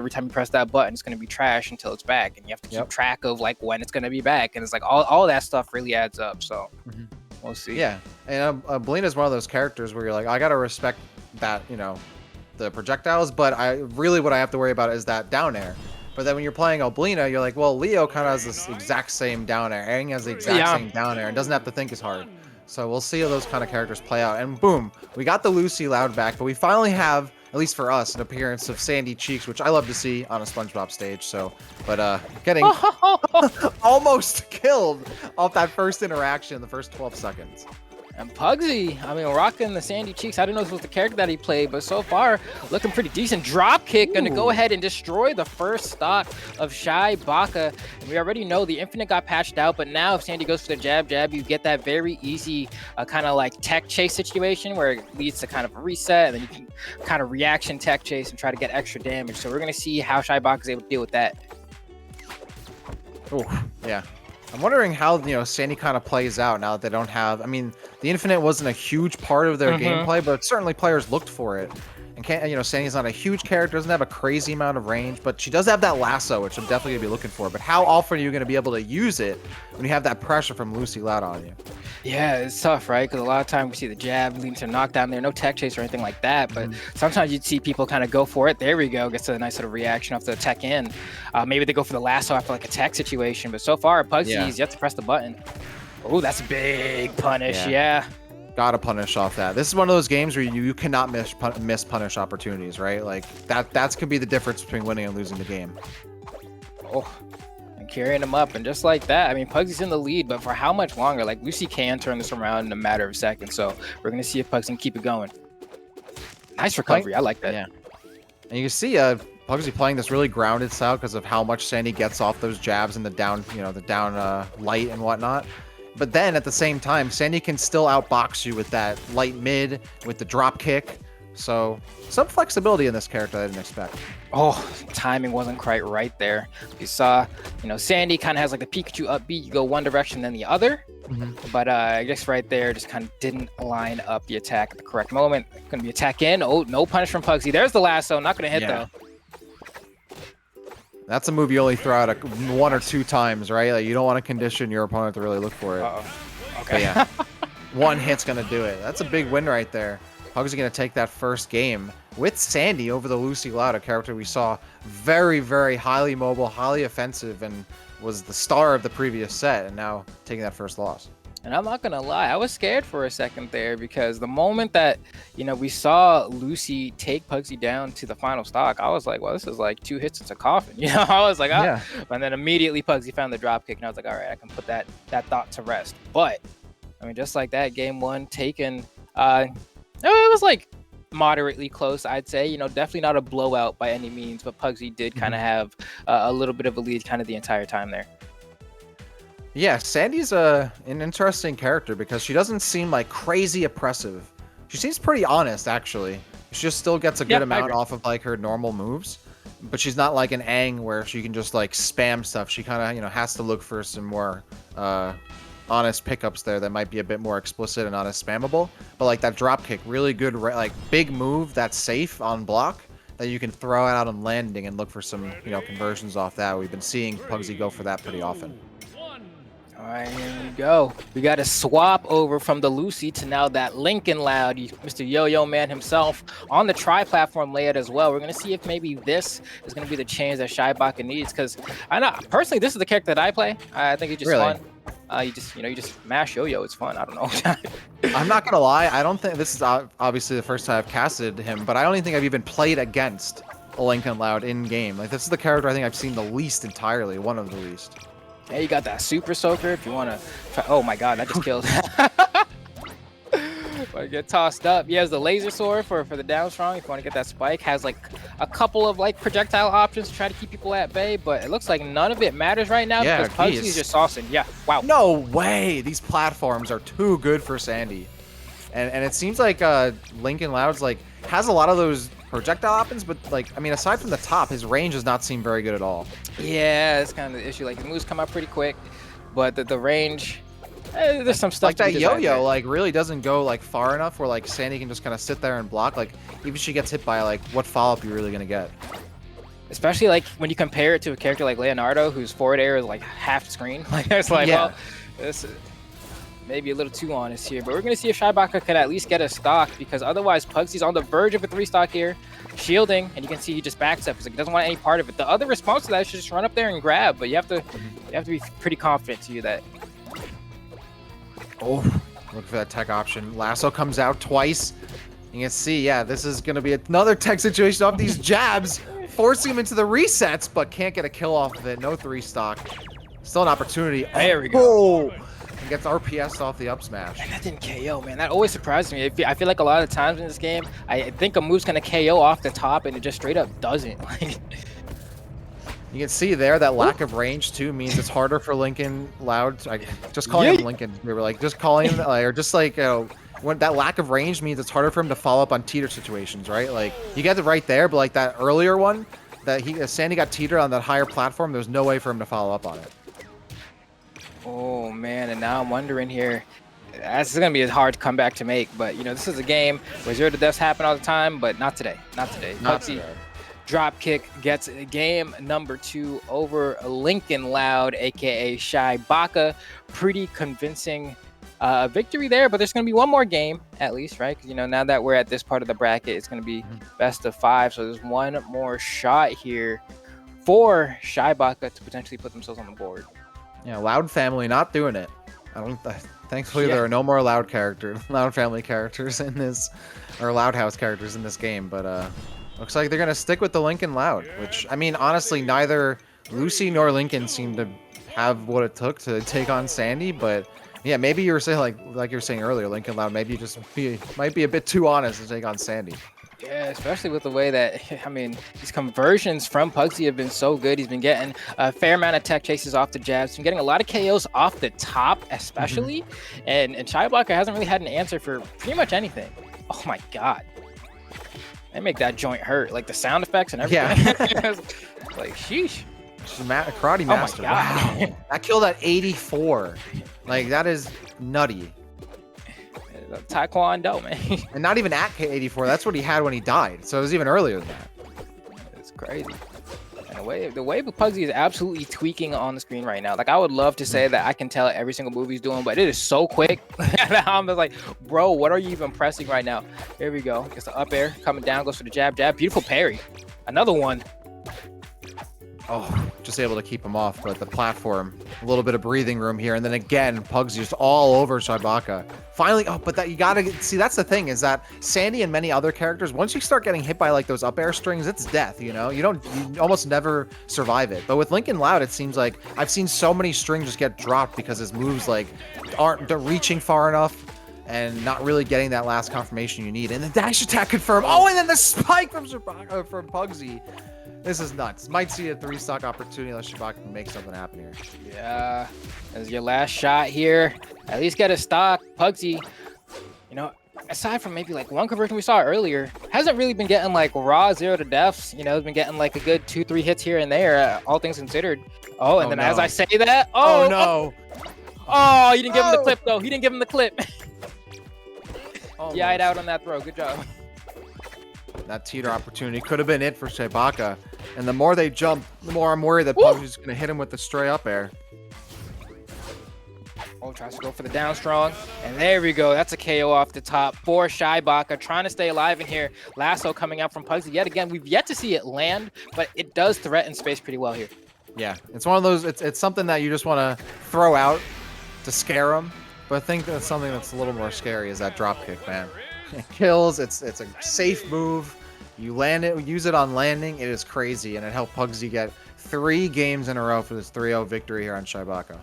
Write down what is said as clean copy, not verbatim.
every time you press that button, it's going to be trash until it's back, and you have to keep track of like when it's going to be back, and it's like all that stuff really adds up. So we'll see. Yeah, and Belina is one of those characters where you're like, I gotta respect that, you know, the projectiles, but what I have to worry about is that down air. But then when you're playing Oblina, you're like, well, Leo kind of has this exact same down air. Aang has the exact same down air and doesn't have to think as hard. So we'll see how those kind of characters play out. And boom, we got the Lucy Loud back, but we finally have, at least for us, an appearance of Sandy Cheeks, which I love to see on a SpongeBob stage. So, but getting almost killed off that first interaction in the first 12 seconds. And Pugsy, I mean, rocking the Sandy Cheeks. I don't know if it was the character that he played, but so far looking pretty decent. Drop kick, gonna go ahead and destroy the first stock of Shybaka. We already know the Infinite got patched out, but now if Sandy goes for the jab, you get that very easy kind of like tech chase situation where it leads to kind of a reset, and then you can kind of reaction tech chase and try to get extra damage. So we're gonna see how Shybaka is able to deal with that. Oh, yeah. I'm wondering how, you know, Sandy kind of plays out now that they don't have... I mean, the Infinite wasn't a huge part of their gameplay, but certainly players looked for it. And, you know, Sandy's not a huge character, doesn't have a crazy amount of range, but she does have that lasso, which I'm definitely going to be looking for. But how often are you going to be able to use it when you have that pressure from Lucy Loud on you? Yeah, it's tough, right? Because a lot of times we see the jab leading to knockdown there, no tech chase or anything like that. But sometimes you'd see people kind of go for it. There we go. Gets a nice little reaction off the tech in. Maybe they go for the lasso after like a tech situation. But so far, Pugsy's yet to press the button. Oh, that's a big punish. Yeah. Gotta punish off that. This is one of those games where you cannot miss punish opportunities, right? Like that could be the difference between winning and losing the game. Oh. Carrying him up, and just like that, I mean, Pugsy's in the lead, but for how much longer? Like, Lucy can turn this around in a matter of seconds, so we're gonna see if Pugsy can keep it going. Nice recovery. I like that. Yeah, and you can see Pugsy playing this really grounded style because of how much Sandy gets off those jabs and the down, you know, the down light and whatnot. But then at the same time, Sandy can still outbox you with that light mid, with the drop kick. So some flexibility in this character I didn't expect. Oh, timing wasn't quite right there. You saw, you know, Sandy kind of has like the Pikachu upbeat. You go one direction, then the other. But I guess right there just kind of didn't line up the attack at the correct moment. Going to be attack in. Oh, no punish from Pugsy. There's the lasso. Not going to hit though. That's a move you only throw out one or two times, right? Like you don't want to condition your opponent to really look for it. Okay. But yeah, one hit's going to do it. That's a big win right there. Pugsy going to take that first game with Sandy over the Lucy Loud, a character we saw very, very highly mobile, highly offensive, and was the star of the previous set, and now taking that first loss. And I'm not going to lie, I was scared for a second there because the moment that, you know, we saw Lucy take Pugsy down to the final stock, I was like, well, this is like 2 hits into coffin. You know, I was like, ah. And then immediately Pugsy found the drop kick, and I was like, all right, I can put that thought to rest. But, I mean, just like that, game 1 taken... it was like moderately close, I'd say. You know, definitely not a blowout by any means, but Pugsy did kind of have a little bit of a lead kind of the entire time there. Yeah, Sandy's an interesting character because she doesn't seem like crazy oppressive. She seems pretty honest, actually. She just still gets a good amount off of like her normal moves, but she's not like an Aang where she can just like spam stuff. She kind of, you know, has to look for some more honest pickups there that might be a bit more explicit and not as spammable. But like that drop kick, really good, like big move that's safe on block that you can throw out on landing and look for some, you know, conversions off that. We've been seeing Pugsy go for that pretty often. All right, here we go. We got to swap over from the Lucy to now that Lincoln Loud, Mr. Yo-Yo Man himself, on the tri-platform layout as well. We're going to see if maybe this is going to be the change that Shybaka needs, because I know personally this is the character that I play. I think it's just fun. You just mash Yo-Yo. It's fun. I don't know. I'm not gonna lie. I don't think this is obviously the first time I've casted him, but I don't even think I've even played against a Lincoln Loud in game. Like this is the character I think I've seen the least entirely, one of the least. Hey, you got that Super Soaker if you want to. Oh my God, that just killed. But get tossed up. He has the laser sword for the down strong. If you want to get that spike, has like a couple of like projectile options to try to keep people at bay, but it looks like none of it matters right now because Pugsy is just saucing. Yeah, wow. No way. These platforms are too good for Sandy, and it seems like Lincoln Loud's like has a lot of those projectile options, but like I mean, aside from the top, his range does not seem very good at all. Yeah, it's kind of the issue. Like the moves come up pretty quick, but the range. There's some stuff like that Yo-Yo like really doesn't go like far enough where like Sandy can just kind of sit there and block. Like even if she gets hit by like what follow-up you're really gonna get. especially like when you compare it to a character like Leonardo, whose forward air is like half screen. Like it's like, well, this is maybe a little too honest here, but we're gonna see if Shybaka could at least get a stock, because otherwise Pugsy's on the verge of a 3-stock here, shielding, and you can see he just backs up. He's like, he doesn't want any part of it. The other response to that is just run up there and grab, but you have to be pretty confident to do that. Oh, look for that tech option. Lasso comes out twice. You can see, yeah, this is gonna be another tech situation off these jabs, forcing him into the resets, but can't get a kill off of it. No 3-stock. Still an opportunity. There we go. And gets RPS off the up smash. And that didn't KO, man. That always surprises me. I feel like a lot of times in this game, I think a move's gonna KO off the top, and it just straight up doesn't. You can see there that lack of range too means it's harder for Lincoln Loud. Just calling him Lincoln. They were like just calling him, or just like when that lack of range means it's harder for him to follow up on teeter situations, right? Like you get it right there, but like that earlier one that Sandy got teetered on that higher platform, there's no way for him to follow up on it. Oh man, and now I'm wondering here, this is gonna be a hard comeback to make, but you know, this is a game where 0 to deaths happen all the time, but not today. Not today. Pugsy drop kick gets game number 2 over Lincoln Loud, aka Shybaka. Pretty convincing victory there, but there's gonna be one more game at least, right? Because you know, now that we're at this part of the bracket, it's gonna be best of 5, so there's one more shot here for Shybaka to potentially put themselves on the board. Yeah, Loud family not doing it. Thankfully, there are no more Loud family characters in this, or Loud House characters in this game. But looks like they're gonna stick with the Lincoln Loud, which I mean, honestly, neither Lucy nor Lincoln seem to have what it took to take on Sandy. But yeah, maybe you were saying like you were saying earlier, Lincoln Loud maybe might be a bit too honest to take on Sandy. Yeah, especially with the way that, I mean, these conversions from Pugsy have been so good. He's been getting a fair amount of tech chases off the jabs. He's been getting a lot of KOs off the top, especially. And Shybaka hasn't really had an answer for pretty much anything. Oh my God. They make that joint hurt. Like the sound effects and everything. Yeah. Like, sheesh. Karate master. Oh my God. Wow. That killed at 84. Like, that is nutty. Taekwondo, man. And not even at K84. That's what he had when he died. So it was even earlier than that. It's crazy. And the way Pugsy is absolutely tweaking on the screen right now. Like, I would love to say that I can tell every single move he's doing, but it is so quick. I'm just like, bro, what are you even pressing right now? Here we go. Gets the up air, coming down, goes for the jab. Beautiful parry. Another one. Oh, just able to keep him off, but the platform, a little bit of breathing room here, and then again, Pugs just all over Shybaka. Finally, but that you gotta see, that's the thing, is that Sandy and many other characters, once you start getting hit by like those up air strings, it's death, you know? You almost never survive it. But with Lincoln Loud, it seems like I've seen so many strings just get dropped because his moves like aren't reaching far enough and not really getting that last confirmation you need. And the dash attack confirmed. Oh, and then the spike from Pugsy. This is nuts. Might see a 3-stock opportunity unless Shybaka can make something happen here. Yeah, as your last shot here. At least get a stock. Pugsy, you know, aside from maybe like one conversion we saw earlier, hasn't really been getting like raw 0 to deaths. You know, has been getting like a good 2-3 hits here and there, all things considered. Oh, and then as I say that, oh no. Oh, he didn't give him the clip though. He didn't give him the clip. Yeah, I'd out on that throw. Good job. That teeter opportunity could have been it for Shybaka. And the more they jump, the more I'm worried that Pugsy's going to hit him with the stray up air. Oh, tries to go for the down strong. And there we go. That's a KO off the top for Shybaka. Trying to stay alive in here. Lasso coming out from Pugsy. Yet again, we've yet to see it land, but it does threaten space pretty well here. Yeah, it's one of those, it's something that you just want to throw out to scare them. But I think that's something that's a little more scary is that drop kick, man. It kills. It's a safe move. You land it, use it on landing. It is crazy, and it helped Pugsy get 3 games in a row for this 3-0 victory here on Shybaka.